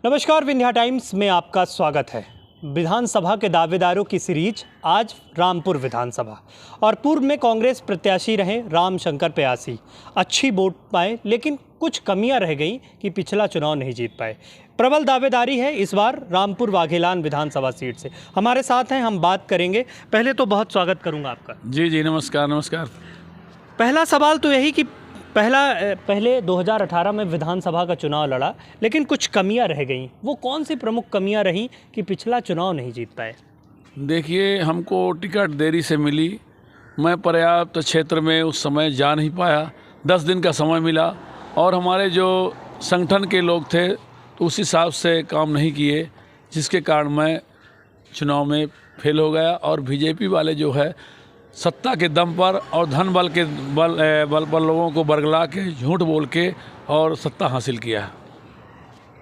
नमस्कार, विंध्या टाइम्स में आपका स्वागत है। विधानसभा के दावेदारों की सीरीज आज रामपुर विधानसभा और पूर्व में कांग्रेस प्रत्याशी रहे रामशंकर प्यासी अच्छी वोट पाए, लेकिन कुछ कमियां रह गई कि पिछला चुनाव नहीं जीत पाए। प्रबल दावेदारी है इस बार रामपुर वाघेलान विधानसभा सीट से। हमारे साथ हैं, हम बात करेंगे। पहले तो बहुत स्वागत करूंगा आपका। जी नमस्कार। पहला सवाल तो यही कि पहले 2018 में विधानसभा का चुनाव लड़ा, लेकिन कुछ कमियां रह गईं। वो कौन सी प्रमुख कमियां रहीं कि पिछला चुनाव नहीं जीत पाए? देखिए, हमको टिकट देरी से मिली। मैं पर्याप्त क्षेत्र में उस समय जा नहीं पाया। 10 दिन का समय मिला और हमारे जो संगठन के लोग थे तो उस हिसाब से काम नहीं किए, जिसके कारण मैं चुनाव में फेल हो गया। और बीजेपी वाले जो है सत्ता के दम पर और धन बल के बल पर लोगों को बरगला के, झूठ बोल के और सत्ता हासिल किया।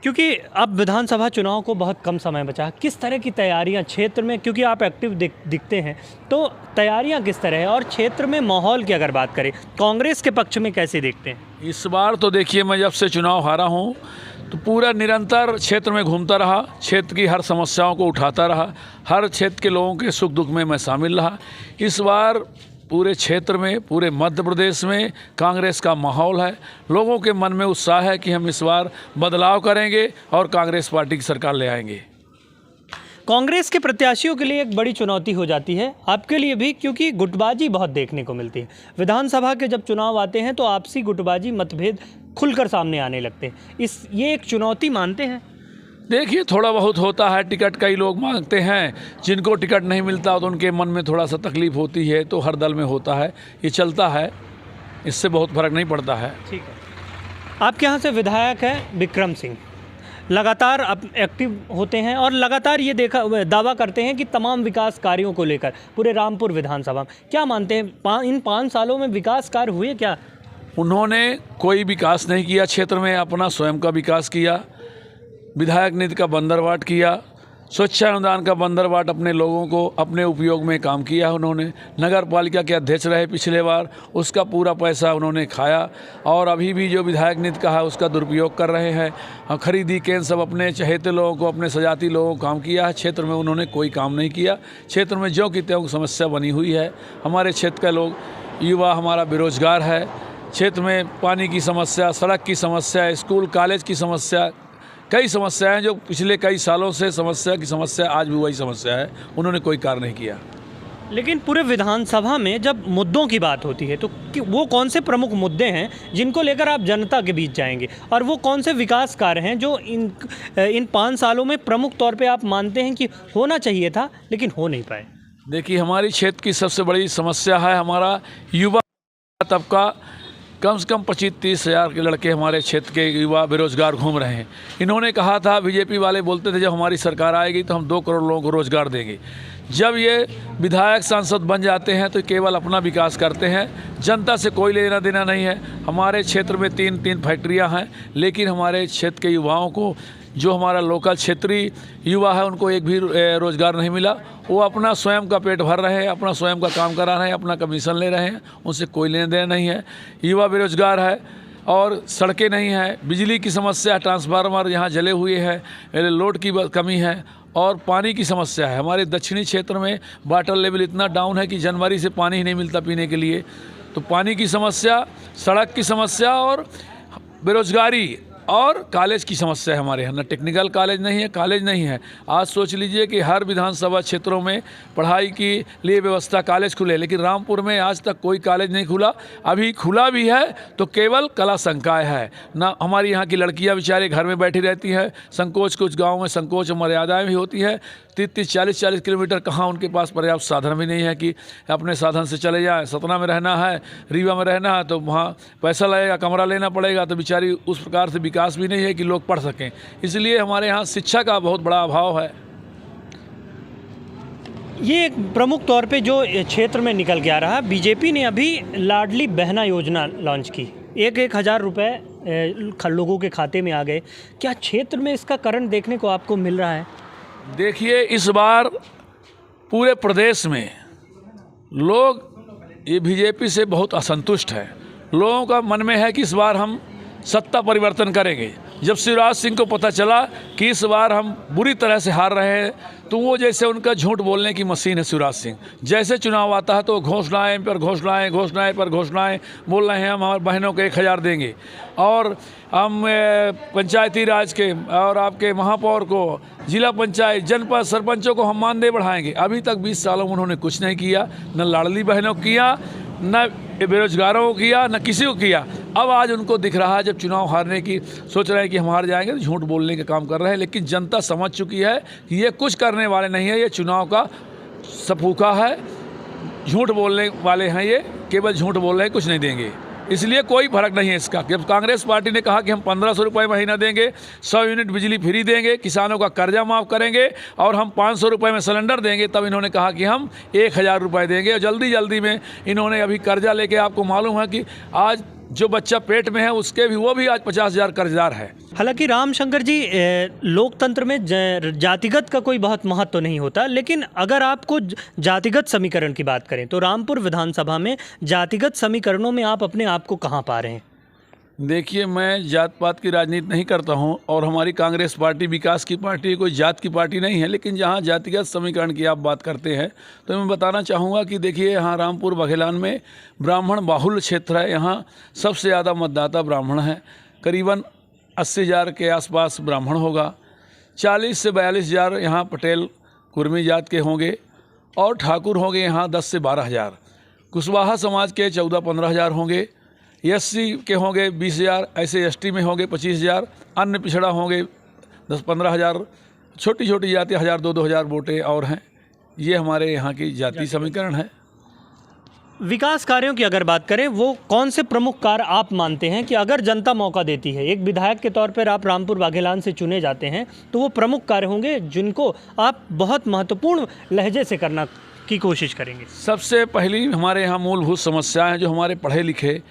क्योंकि अब विधानसभा चुनाव को बहुत कम समय बचा है, किस तरह की तैयारियां क्षेत्र में, क्योंकि आप एक्टिव दिखते हैं, तो तैयारियां किस तरह है? और क्षेत्र में माहौल की अगर बात करें, कांग्रेस के पक्ष में कैसे देखते हैं? इस बार तो देखिए, मैं जब से चुनाव हारा हूँ तो पूरा निरंतर क्षेत्र में घूमता रहा, क्षेत्र की हर समस्याओं को उठाता रहा, हर क्षेत्र के लोगों के सुख दुख में मैं शामिल रहा। इस बार पूरे क्षेत्र में, पूरे मध्य प्रदेश में कांग्रेस का माहौल है। लोगों के मन में उत्साह है कि हम इस बार बदलाव करेंगे और कांग्रेस पार्टी की सरकार ले आएंगे। कांग्रेस के प्रत्याशियों के लिए एक बड़ी चुनौती हो जाती है, आपके लिए भी, क्योंकि गुटबाजी बहुत देखने को मिलती है। विधानसभा के जब चुनाव आते हैं तो आपसी गुटबाजी, मतभेद खुलकर सामने आने लगते हैं। ये एक चुनौती मानते हैं? देखिए, थोड़ा बहुत होता है। टिकट कई लोग मांगते हैं, जिनको टिकट नहीं मिलता तो उनके मन में थोड़ा सा तकलीफ होती है, तो हर दल में होता है, ये चलता है, इससे बहुत फर्क नहीं पड़ता है। ठीक है। आपके यहाँ से विधायक हैं विक्रम सिंह, लगातार अब एक्टिव होते हैं और लगातार ये दावा करते हैं कि तमाम विकास कार्यों को लेकर पूरे रामपुर विधानसभा में, क्या मानते हैं इन 5 सालों में विकास कार्य हुए क्या? उन्होंने कोई विकास नहीं किया क्षेत्र में, अपना स्वयं का विकास किया, विधायक निधि का बंदरबाट किया, स्वच्छानुदान का बंदरबाट अपने लोगों को अपने उपयोग में काम किया। उन्होंने नगर पालिका के अध्यक्ष रहे पिछले बार, उसका पूरा पैसा उन्होंने खाया और अभी भी जो विधायक निधि का है उसका दुरुपयोग कर रहे हैं। खरीदी केंद्र सब अपने चहेते लोगों को, अपने सजाती लोगों को काम किया है। क्षेत्र में उन्होंने कोई काम नहीं किया। क्षेत्र में ज्यों की त्यों समस्या बनी हुई है। हमारे क्षेत्र का लोग, युवा हमारा बेरोजगार है। क्षेत्र में पानी की समस्या, सड़क की समस्या, स्कूल कॉलेज की समस्या, कई समस्याएं जो पिछले कई सालों से समस्या आज भी वही समस्या है। उन्होंने कोई कार्य नहीं किया। लेकिन पूरे विधानसभा में जब मुद्दों की बात होती है तो वो कौन से प्रमुख मुद्दे हैं जिनको लेकर आप जनता के बीच जाएंगे, और वो कौन से विकास कार्य हैं जो इन 5 सालों में प्रमुख तौर पे आप मानते हैं कि होना चाहिए था लेकिन हो नहीं पाए? देखिए, हमारी क्षेत्र की सबसे बड़ी समस्या है हमारा युवा तबका। कम से कम 25-30 हज़ार के लड़के हमारे क्षेत्र के युवा बेरोजगार घूम रहे हैं। इन्होंने कहा था, बीजेपी वाले बोलते थे, जब हमारी सरकार आएगी तो हम 2 करोड़ लोगों को रोजगार देंगे। जब ये विधायक सांसद बन जाते हैं तो केवल अपना विकास करते हैं, जनता से कोई लेना देना नहीं है। हमारे क्षेत्र में 3 फैक्ट्रियां हैं, लेकिन हमारे क्षेत्र के युवाओं को, जो हमारा लोकल क्षेत्रीय युवा है, उनको एक भी रोज़गार नहीं मिला। वो अपना स्वयं का पेट भर रहे हैं, अपना स्वयं का काम करा रहे हैं, अपना कमीशन ले रहे हैं, उनसे कोई लेना देना नहीं है। युवा बेरोजगार है और सड़कें नहीं हैं, बिजली की समस्या, ट्रांसफार्मर यहाँ जले हुए हैं, लोड की कमी है और पानी की समस्या है। हमारे दक्षिणी क्षेत्र में वाटर लेवल इतना डाउन है कि जनवरी से पानी ही नहीं मिलता पीने के लिए। तो पानी की समस्या, सड़क की समस्या और बेरोजगारी और कॉलेज की समस्या है हमारे यहाँ। ना टेक्निकल कॉलेज नहीं है, कॉलेज नहीं है। आज सोच लीजिए कि हर विधानसभा क्षेत्रों में पढ़ाई के लिए व्यवस्था, कॉलेज खुले, लेकिन रामपुर में आज तक कोई कॉलेज नहीं खुला। अभी खुला भी है तो केवल कला संकाय है ना। हमारी यहाँ की लड़कियाँ बेचारे घर में बैठी रहती हैं, संकोच, कुछ गाँव में संकोच मर्यादाएँ भी होती है। 30-40 किलोमीटर कहाँ उनके पास पर्याप्त साधन भी नहीं है कि अपने साधन से चले जाएँ। सतना में रहना है, रीवा में रहना है तो वहाँ पैसा लगेगा, कमरा लेना पड़ेगा, तो बेचारी उस प्रकार से विकास भी नहीं है कि लोग पढ़ सकें। इसलिए हमारे यहाँ शिक्षा का बहुत बड़ा अभाव है। ये एक प्रमुख तौर पे जो क्षेत्र में निकल के आ रहा है, बीजेपी ने अभी लाडली बहना योजना लॉन्च की, 1,000 रुपये लोगों के खाते में आ गए। क्या क्षेत्र में इसका करण देखने को आपको मिल रहा है? देखिए, इस बार पूरे प्रदेश में लोग ये बीजेपी से बहुत असंतुष्ट है। लोगों का मन में है कि इस बार हम सत्ता परिवर्तन करेंगे। जब शिवराज सिंह को पता चला कि इस बार हम बुरी तरह से हार रहे हैं, तो वो जैसे उनका झूठ बोलने की मशीन है शिवराज सिंह। जैसे चुनाव आता है तो घोषणाएं पर घोषणाएं, घोषणाएं पर घोषणाएं बोल रहे हैं, हम हमारे बहनों को 1000 देंगे और हम पंचायती राज के और आपके महापौर को, जिला पंचायत, जनपद सरपंचों को हम मानदेय बढ़ाएंगे। अभी तक 20 सालों में उन्होंने कुछ नहीं किया, न लाडली बहनों को किया, न बेरोजगारों को किया, न किसी को किया। अब आज उनको दिख रहा है, जब चुनाव हारने की सोच रहे हैं कि हम हार जाएंगे, तो झूठ बोलने का काम कर रहे हैं। लेकिन जनता समझ चुकी है कि ये कुछ करने वाले नहीं है, ये चुनाव का सपूका है, झूठ बोलने वाले हैं, ये केवल झूठ बोल रहे हैं, कुछ नहीं देंगे। इसलिए कोई फर्क नहीं है इसका। जब कांग्रेस पार्टी ने कहा कि हम 1500 रुपये महीना देंगे, 100 यूनिट बिजली फ्री देंगे, किसानों का कर्जा माफ़ करेंगे और हम 500 रुपये में सिलेंडर देंगे, तब इन्होंने कहा कि हम 1000 रुपये देंगे। और जल्दी जल्दी में इन्होंने अभी कर्जा लेके, आपको मालूम है कि आज जो बच्चा पेट में है उसके भी, वो भी आज 50,000 कर्जदार है। हालांकि रामशंकर जी, लोकतंत्र में जातिगत का कोई बहुत महत्व नहीं होता, लेकिन अगर आपको जातिगत समीकरण की बात करें तो रामपुर विधानसभा में जातिगत समीकरणों में आप अपने आप को कहाँ पा रहे हैं? देखिए, मैं जात पात की राजनीति नहीं करता हूं और हमारी कांग्रेस पार्टी विकास की पार्टी है, कोई जात की पार्टी नहीं है। लेकिन जहां जातिगत समीकरण की आप बात करते हैं तो मैं बताना चाहूँगा कि देखिए, यहाँ रामपुर बघेलान में ब्राह्मण बाहुल्य क्षेत्र है। यहाँ सबसे ज़्यादा मतदाता ब्राह्मण हैं, करीबन 80,000 के आसपास ब्राह्मण होगा, 40 से 42,000 यहाँ पटेल कुर्मी जात के होंगे और ठाकुर होंगे यहाँ 10 से 12,000, कुशवाहा समाज के 14-15,000 होंगे, एससी के होंगे 20,000, ऐसे एसटी में होंगे 25,000, अन्य पिछड़ा होंगे 10-15,000, छोटी छोटी जाति 1,000-2,000 वोटें और हैं। ये हमारे यहाँ की जाति समीकरण है। विकास कार्यों की अगर बात करें, वो कौन से प्रमुख कार्य आप मानते हैं कि अगर जनता मौका देती है, एक विधायक के तौर पर आप रामपुर बाघेलान से चुने जाते हैं, तो वो प्रमुख कार्य होंगे जिनको आप बहुत महत्वपूर्ण लहजे से करना की कोशिश करेंगे? सबसे पहली हमारे यहाँ मूलभूत समस्या है, जो हमारे पढ़े लिखे,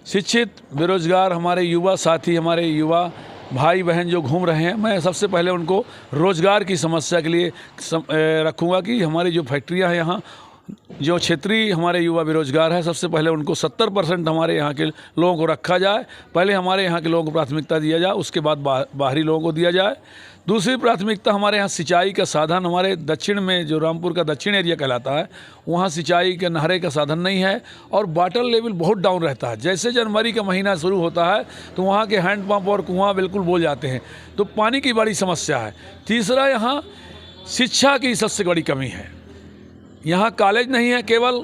शिक्षित, बेरोजगार हमारे युवा साथी, हमारे युवा भाई बहन जो घूम रहे हैं, मैं सबसे पहले उनको रोज़गार की समस्या के लिए रखूँगा कि हमारी जो फैक्ट्रियाँ हैं यहाँ, जो क्षेत्रीय हमारे युवा बेरोजगार है, सबसे पहले उनको 70% हमारे यहाँ के लोगों को रखा जाए। पहले हमारे यहाँ के लोगों को प्राथमिकता दिया जाए, उसके बाद बाहरी लोगों को दिया जाए। दूसरी प्राथमिकता हमारे यहाँ सिंचाई का साधन, हमारे दक्षिण में जो रामपुर का दक्षिण एरिया कहलाता है, वहाँ सिंचाई के नहरे का साधन नहीं है और वाटर लेवल बहुत डाउन रहता है। जैसे जनवरी का महीना शुरू होता है तो वहाँ के हैंडपम्प और कुआँ बिल्कुल बोल जाते हैं, तो पानी की बड़ी समस्या है। तीसरा, यहाँ शिक्षा की सबसे बड़ी कमी है। यहाँ कॉलेज नहीं है, केवल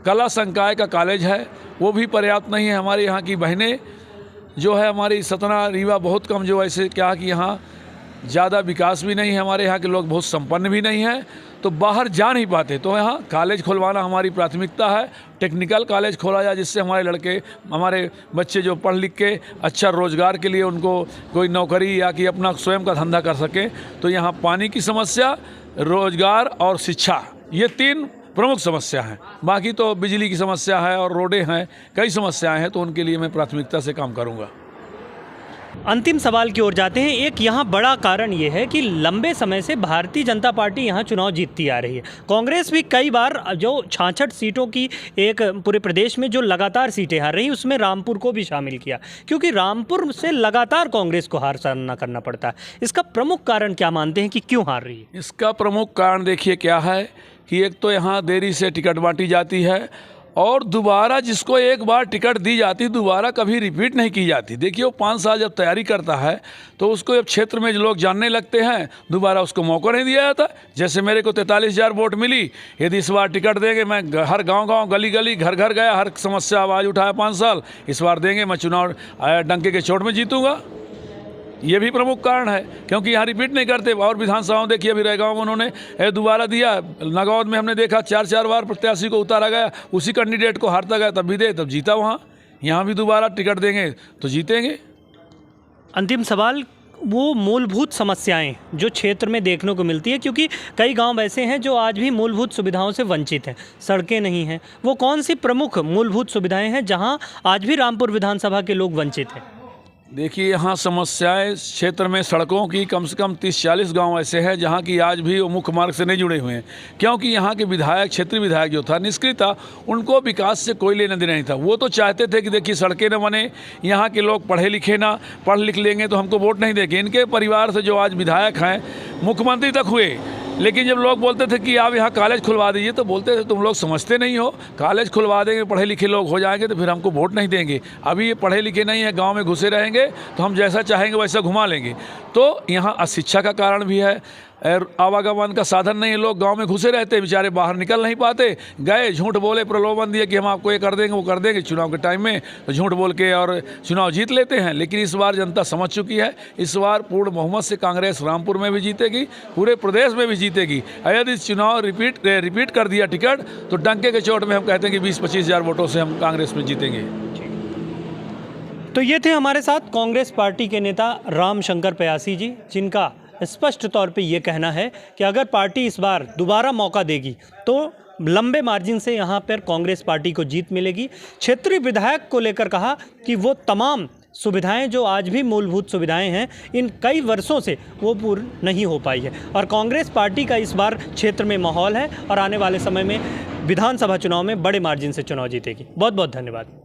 कला संकाय का कॉलेज है, वो भी पर्याप्त नहीं है। हमारे यहाँ की बहनें जो है, हमारी सतना रीवा बहुत कम, जो ऐसे क्या कि यहाँ ज़्यादा विकास भी नहीं है, हमारे यहाँ के लोग बहुत संपन्न भी नहीं हैं, तो बाहर जा नहीं पाते। तो यहाँ कॉलेज खुलवाना हमारी प्राथमिकता है। टेक्निकल कॉलेज खोला जाए, जिससे हमारे लड़के, हमारे बच्चे जो पढ़ लिख के अच्छा रोज़गार के लिए उनको कोई नौकरी या कि अपना स्वयं का धंधा कर सकें। तो यहाँ पानी की समस्या, रोज़गार और शिक्षा, ये 3 प्रमुख समस्या हैं। बाकी तो बिजली की समस्या है और रोडें हैं, कई समस्याएं हैं, तो उनके लिए मैं प्राथमिकता से काम करूंगा। अंतिम सवाल की ओर जाते हैं। एक यहाँ बड़ा कारण ये है कि लंबे समय से भारतीय जनता पार्टी यहाँ चुनाव जीतती आ रही है। कांग्रेस भी कई बार जो 66 सीटों की एक पूरे प्रदेश में जो लगातार सीटें हार रही, उसमें रामपुर को भी शामिल किया, क्योंकि रामपुर से लगातार कांग्रेस को हार सामना करना पड़ता है। इसका प्रमुख कारण क्या मानते हैं कि क्यों हार रही है? इसका प्रमुख कारण देखिए क्या है कि एक तो यहाँ देरी से टिकट बांटी जाती है और दोबारा जिसको एक बार टिकट दी जाती, दोबारा कभी रिपीट नहीं की जाती। देखिए, वो 5 साल जब तैयारी करता है तो उसको जब क्षेत्र में जो लोग जानने लगते हैं, दोबारा उसको मौका नहीं दिया जाता। जैसे मेरे को 43,000 वोट मिली, यदि इस बार टिकट देंगे, मैं हर गांव-गांव, गली-गली, घर-घर गया, हर समस्या आवाज़ उठाया 5 साल, इस बार देंगे, मैं चुनाव डंके के चोट में जीतूँगा। ये भी प्रमुख कारण है, क्योंकि यहाँ रिपीट नहीं करते। और विधानसभाओं देखिए, अभी रैगांव में उन्होंने दोबारा दिया, नगौद में हमने देखा 4-4 बार प्रत्याशी को उतारा गया, उसी कैंडिडेट को हारता गया, तब भी दे, तब जीता वहाँ। यहाँ भी दोबारा टिकट देंगे तो जीतेंगे। अंतिम सवाल, वो मूलभूत समस्याएं जो क्षेत्र में देखने को मिलती है, क्योंकि कई गांव ऐसे हैं जो आज भी मूलभूत सुविधाओं से वंचित हैं, सड़कें नहीं हैं, वो कौन सी प्रमुख मूलभूत सुविधाएं हैं जहां आज भी रामपुर विधानसभा के लोग वंचित हैं? देखिए, यहाँ समस्याएं क्षेत्र में सड़कों की कम से कम 30-40 गांव ऐसे हैं जहाँ की आज भी वो मुख्य मार्ग से नहीं जुड़े हुए हैं, क्योंकि यहाँ के विधायक, क्षेत्रीय विधायक जो था, निष्क्रिय था, उनको विकास से कोई लेना देना नहीं था। वो तो चाहते थे कि देखिए सड़कें न बने, यहाँ के लोग पढ़े लिखे ना, पढ़ लिख लेंगे तो हमको वोट नहीं देंगे। इनके परिवार से जो आज विधायक हैं, मुख्यमंत्री तक हुए, लेकिन जब लोग बोलते थे कि आप यहाँ कॉलेज खुलवा दीजिए तो बोलते थे तुम लोग समझते नहीं हो, कॉलेज खुलवा देंगे, पढ़े लिखे लोग हो जाएंगे तो फिर हमको वोट नहीं देंगे। अभी ये पढ़े लिखे नहीं है, गांव में घुसे रहेंगे तो हम जैसा चाहेंगे वैसा घुमा लेंगे। तो यहाँ अशिक्षा का कारण भी है, आवागमन का साधन नहीं है, लोग गांव में घुसे रहते, बेचारे बाहर निकल नहीं पाते। गए, झूठ बोले, प्रलोभन दिए कि हम आपको ये कर देंगे, वो कर देंगे, चुनाव के टाइम में तो झूठ बोल के और चुनाव जीत लेते हैं। लेकिन इस बार जनता समझ चुकी है, इस बार पूर्ण बहुमत से कांग्रेस रामपुर में भी जीतेगी, पूरे प्रदेश में भी जीतेगी। यदि चुनाव रिपीट कर दिया टिकट तो डंके के चोट में हम कहते हैं कि 20-25 हज़ार वोटों से हम कांग्रेस में जीतेंगे। तो ये थे हमारे साथ कांग्रेस पार्टी के नेता राम शंकर प्यासी जी, जिनका स्पष्ट तौर पे ये कहना है कि अगर पार्टी इस बार दोबारा मौका देगी तो लंबे मार्जिन से यहाँ पर कांग्रेस पार्टी को जीत मिलेगी। क्षेत्रीय विधायक को लेकर कहा कि वो तमाम सुविधाएं जो आज भी मूलभूत सुविधाएं हैं, इन कई वर्षों से वो पूर्ण नहीं हो पाई है और कांग्रेस पार्टी का इस बार क्षेत्र में माहौल है और आने वाले समय में विधानसभा चुनाव में बड़े मार्जिन से चुनाव जीतेगी। बहुत बहुत धन्यवाद।